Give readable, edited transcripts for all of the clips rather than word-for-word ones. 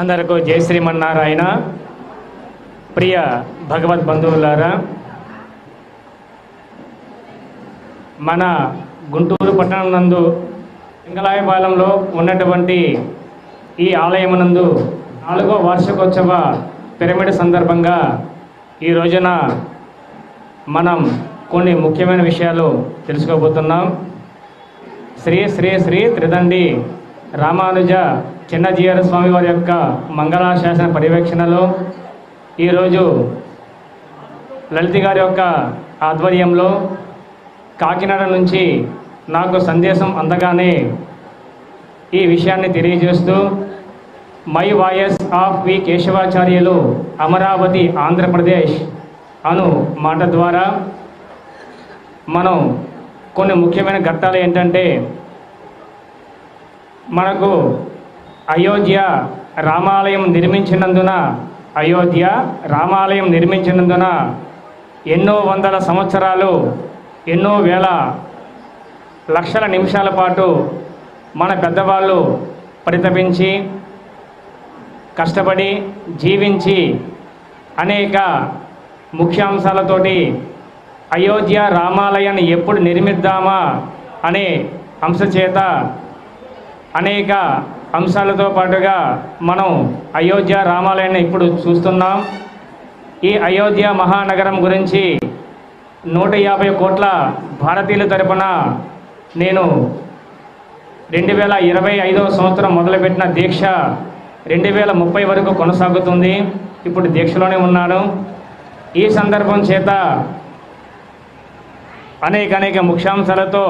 అందరికీ జై శ్రీమన్నారాయణ. ప్రియ భగవద్ బంధువులారా, మన గుంటూరు పట్టణం నందు లింగలాయపాలెంలో ఉన్నటువంటి ఈ ఆలయమునందు 4వ వార్షికోత్సవ పిరమిడ్ సందర్భంగా ఈ రోజున మనం కొన్ని ముఖ్యమైన విషయాలు తెలుసుకోబోతున్నాం. శ్రీ శ్రీ శ్రీ త్రిదండి రామానుజ చిన్నజీయర స్వామి వారి యొక్క మంగళాశాసన పర్యవేక్షణలో ఈరోజు లలిత గారి యొక్క ఆధ్వర్యంలో కాకినాడ నుంచి నాకు సందేశం అందగానే ఈ విషయాన్ని తెలియజేస్తూ మై వాయస్ ఆఫ్ వి కేశవాచార్యులు అమరావతి ఆంధ్రప్రదేశ్ అను మాట ద్వారా మనం కొన్ని ముఖ్యమైన ఘట్టాలు ఏంటంటే, మనకు అయోధ్య రామాలయం నిర్మించినందున ఎన్నో వందల సంవత్సరాలు, ఎన్నో వేల లక్షల నిమిషాల పాటు మన పెద్దవాళ్ళు పరితపించి కష్టపడి జీవించి అనేక ముఖ్యాంశాలతోటి అయోధ్య రామాలయాన్ని ఎప్పుడు నిర్మిద్దామా అనే అంశచేత అనేక అంశాలతో పాటుగా మనం అయోధ్య రామాలయాన్ని ఇప్పుడు చూస్తున్నాం. ఈ అయోధ్య మహానగరం గురించి 150 కోట్ల భారతీయుల తరపున నేను 2025వ సంవత్సరం మొదలుపెట్టిన దీక్ష 2030 వరకు కొనసాగుతుంది. ఇప్పుడు దీక్షలోనే ఉన్నాను. ఈ సందర్భం చేత అనేక ముఖ్యాంశాలతో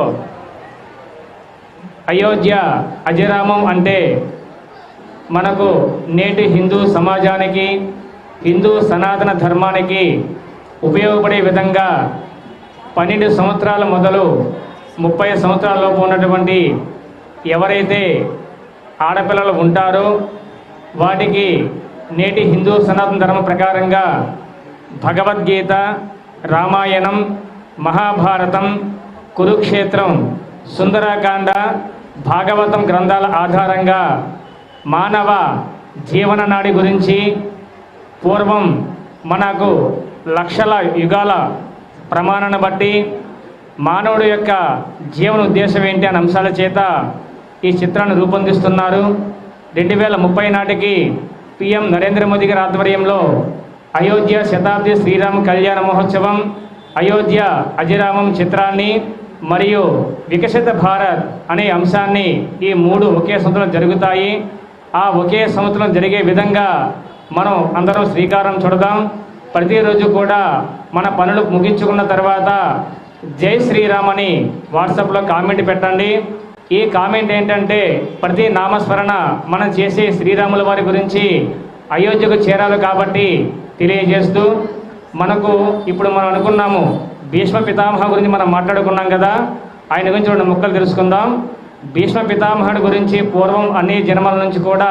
అయోధ్య అజరామం అంటే మనకు నేటి హిందూ సమాజానికి, హిందూ సనాతన ధర్మానికి ఉపయోగపడే విధంగా 12 సంవత్సరాల మొదలు 30 సంవత్సరాలలోపు ఉన్నటువంటి ఎవరైతే ఆడపిల్లలు ఉంటారో వాటికి నేటి హిందూ సనాతన ధర్మం ప్రకారంగా భగవద్గీత, రామాయణం, మహాభారతం, కురుక్షేత్రం, సుందరకాండ, భాగవతం గ్రంథాల ఆధారంగా మానవ జీవన నాడి గురించి పూర్వం మనకు లక్షల యుగాల ప్రమాణాన్ని బట్టి మానవుడి యొక్క జీవన ఉద్దేశం ఏంటి అనే అంశాల చేత ఈ చిత్రాన్ని రూపొందిస్తున్నారు. 2030 నాటికి PM నరేంద్ర మోదీ గారి ఆధ్వర్యంలో అయోధ్య శతాబ్ది శ్రీరామ కళ్యాణ మహోత్సవం, అయోధ్య అజరామం చిత్రాన్ని మరియు వికసిత భారత్ అనే అంశాన్ని ఈ 3 ఒకే సంవత్సరం జరుగుతాయి. ఆ ఒకే సంవత్సరం జరిగే విధంగా మనం అందరం శ్రీకారం చుడదాం. ప్రతిరోజు కూడా మన పనులు ముగించుకున్న తర్వాత జై శ్రీరామ్ అని వాట్సాప్లో కామెంట్ పెట్టండి. ఈ కామెంట్ ఏంటంటే, ప్రతి నామస్మరణ మనం చేసే శ్రీరాముల వారి గురించి అయోధ్యకు చేరాలి కాబట్టి తెలియజేస్తూ, మనకు ఇప్పుడు మనం అనుకున్నాము భీష్మ పితామహ గురించి మనం మాట్లాడుకున్నాం కదా, ఆయన గురించి 2 ముక్కలు తెలుసుకుందాం. భీష్మ పితామహుడి గురించి పూర్వం అన్ని జన్మల నుంచి కూడా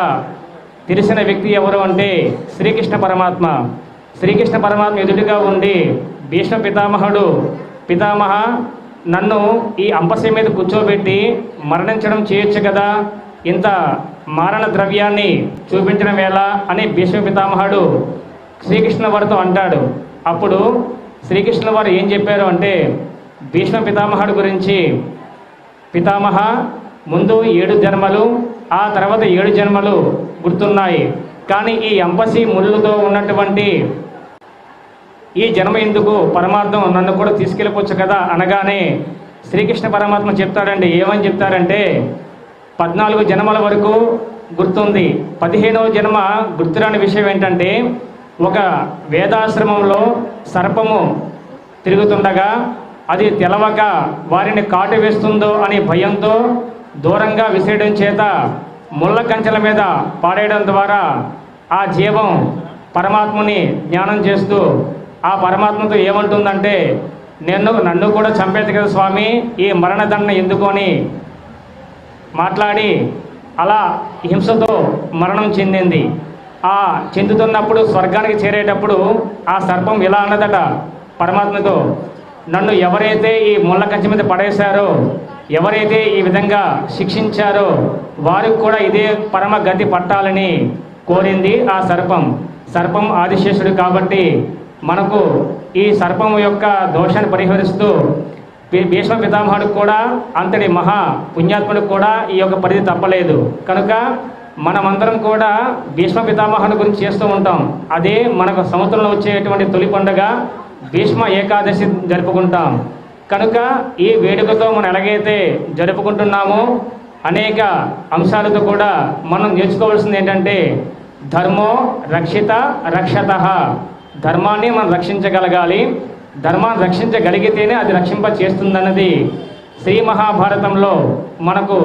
తెలిసిన వ్యక్తి ఎవరు అంటే శ్రీకృష్ణ పరమాత్మ. శ్రీకృష్ణ పరమాత్మ ఎదుటిగా ఉండి భీష్మ పితామహుడు, పితామహ నన్ను ఈ అంపశ మీద కూర్చోబెట్టి మరణించడం చేయొచ్చు కదా, ఇంత మారణ ద్రవ్యాన్ని చూపించడం ఎలా అని భీష్మ పితామహుడు శ్రీకృష్ణ వారితో అంటాడు. అప్పుడు శ్రీకృష్ణ వారు ఏం చెప్పారు అంటే, భీష్మ పితామహుడి గురించి, పితామహ ముందు 7 జన్మలు, ఆ తర్వాత 7 జన్మలు గుర్తున్నాయి, కానీ ఈ అంపసి ముళ్ళుతో ఉన్నటువంటి ఈ జన్మ ఎందుకు, పరమార్థం నన్ను కూడా తీసుకెళ్ళిపోవచ్చు కదా అనగానే శ్రీకృష్ణ పరమాత్మ చెప్తాడండి. ఏమని చెప్తారంటే, 14 జన్మల వరకు గుర్తుంది, 15వ జన్మ గుర్తురాని విషయం ఏంటంటే, ఒక వేదాశ్రమంలో సర్పము తిరుగుతుండగా అది తెలవక వారిని కాటు వేస్తుందో అనే భయంతో దూరంగా విసిరేయడం చేత ముళ్ళ కంచెల మీద పాడేయడం ద్వారా ఆ జీవం పరమాత్మని జ్ఞానం చేస్తూ ఆ పరమాత్మతో ఏమంటుందంటే, నన్ను కూడా చంపేది కదా స్వామి, ఈ మరణదండ ఎందుకు అని మాట్లాడి అలా హింసతో మరణం చెందింది. ఆ చెందుతున్నప్పుడు స్వర్గానికి చేరేటప్పుడు ఆ సర్పం ఇలా అన్నదట పరమాత్మతో, నన్ను ఎవరైతే ఈ ముళ్ళ కంచె మీద పడేశారో, ఎవరైతే ఈ విధంగా శిక్షించారో వారికి కూడా ఇదే పరమ గతి పట్టాలని కోరింది ఆ సర్పం ఆదిశేషుడు కాబట్టి మనకు ఈ సర్పం యొక్క దోషాన్ని పరిహరిస్తూ భీష్మ పితామహుడికి కూడా అంతటి మహా పుణ్యాత్ముడికి కూడా ఈ యొక్క పరిధి తప్పలేదు. కనుక మనమందరం కూడా భీష్మ పితామహుని గురించి చేస్తూ ఉంటాం. అదే మనకు సంవత్సరంలో వచ్చేటువంటి తొలి పండుగ భీష్మ ఏకాదశి జరుపుకుంటాం. కనుక ఈ వేడుకతో మనం ఎలాగైతే జరుపుకుంటున్నామో అనేక అంశాలతో కూడా మనం నేర్చుకోవాల్సింది ఏంటంటే ధర్మో రక్షిత రక్షతః. ధర్మాన్ని మనం రక్షించగలగాలి. ధర్మాన్ని రక్షించగలిగితేనే అది రక్షింప చేస్తుందన్నది శ్రీ మహాభారతంలో మనకు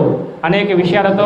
అనేక విషయాలతో